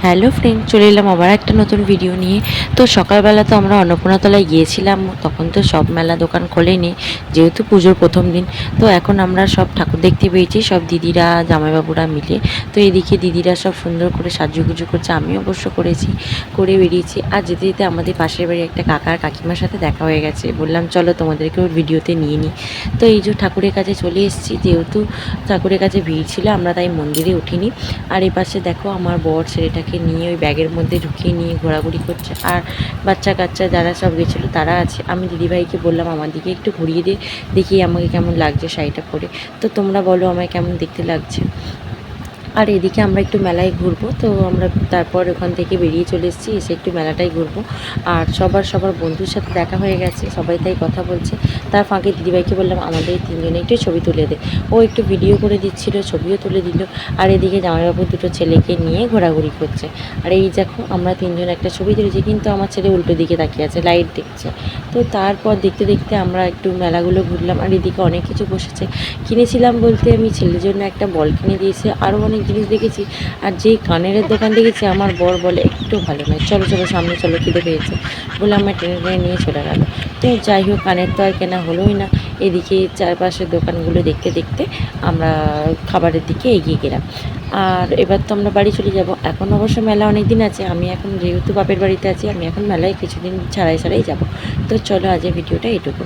Hello friend, চলে এলাম আবার একটা নতুন ভিডিও নিয়ে। তো সকালবেলা তো আমরা অন্নপূর্ণাতলায় গিয়েছিলাম, তখন তো সব মেলা দোকান খোলেনি, যেহেতু পুজোর প্রথম দিন। তো এখন আমরা সব ঠাকুর দেখতে পেয়েছি, সব দিদিরা জামাইবাবুরা মিলে। তো এদিকে দিদিরা সব সুন্দর করে সাজুগুজু করছে, আমি অবশ্য করেছি, করে বেরিয়েছি। আর যেতে যেতে আমাদের পাশের বাড়ি একটা কাকা আর কাকিমার সাথে দেখা হয়ে গেছে, বললাম চলো তোমাদেরকেও ভিডিওতে নিয়ে নিই। তো এই যে ঠাকুরের কাছে চলে এসেছি, যেহেতু ঠাকুরের কাছে ভিড় ছিল আমরা তাই মন্দিরে উঠিনি। আর এই পাশে দেখো আমার বর ছেলেটাকে নিয়ে ওই ব্যাগের মধ্যে ঢুকিয়ে নিয়ে ঘোরাঘুরি করছে, আর বাচ্চা কাচ্চা যারা সব গেছিলো তারা আছে। আমি দিদিভাইকে বললাম আমার দিকে একটু ঘুরিয়ে দিয়ে দেখি আমাকে কেমন লাগছে শাড়িটা পরে। তো তোমরা বলো আমায় কেমন দেখতে লাগছে। আর এদিকে আমরা একটু মেলায় ঘুরবো, তো আমরা তারপর ওখান থেকে বেরিয়ে চলে এসেছি, এসে একটু মেলাটাই ঘুরবো। আর সবার বন্ধুর সাথে দেখা হয়ে গেছে, সবাই তাই কথা বলছে। তার ফাঁকে দিদিভাইকে বললাম আমাদের তিনজনে একটু ছবি তুলে দে। ও একটু ভিডিও করে দিচ্ছিলো, ছবিও তুলে দিল। আর এদিকে জামাইবাবু দুটো ছেলেকে নিয়ে ঘোরাঘুরি করছে। আর এই দেখো আমরা তিনজন একটা ছবি তুলেছি, কিন্তু আমার ছেলে উল্টো দিকে তাকিয়ে আছে, লাইট দেখছে। তো তারপর দেখতে দেখতে আমরা একটু মেলাগুলো ঘুরলাম। আর এদিকে অনেক কিছু বসেছে, কিনেছিলাম বলতে আমি ছেলের জন্য একটা বল কিনে দিয়েছি, আরও অনেক জিনিস দেখেছি। আর যেই কানের দোকান দেখেছি আমার বর বলে একটু ভালো নয়, চলো চলো সামনে চলো, খিদে পেয়েছে বলে আমার টেনে টেনে নিয়ে চলে গেল। তো যাই হোক, কানের তো আর কেনা হলোই না। এদিকে চারপাশের দোকানগুলো দেখতে দেখতে আমরা খাবারের দিকে এগিয়ে গেলাম। আর এবার তো আমরা বাড়ি চলে যাব। এখন অবশ্য মেলা অনেক দিন আছে, আমি এখন যেহেতু বাপের বাড়িতে আছি, আমি এখন মেলায় কিছুদিন ছাড়াই ছাড়াই যাব। তো চলো আজকের ভিডিওটা এটুকু।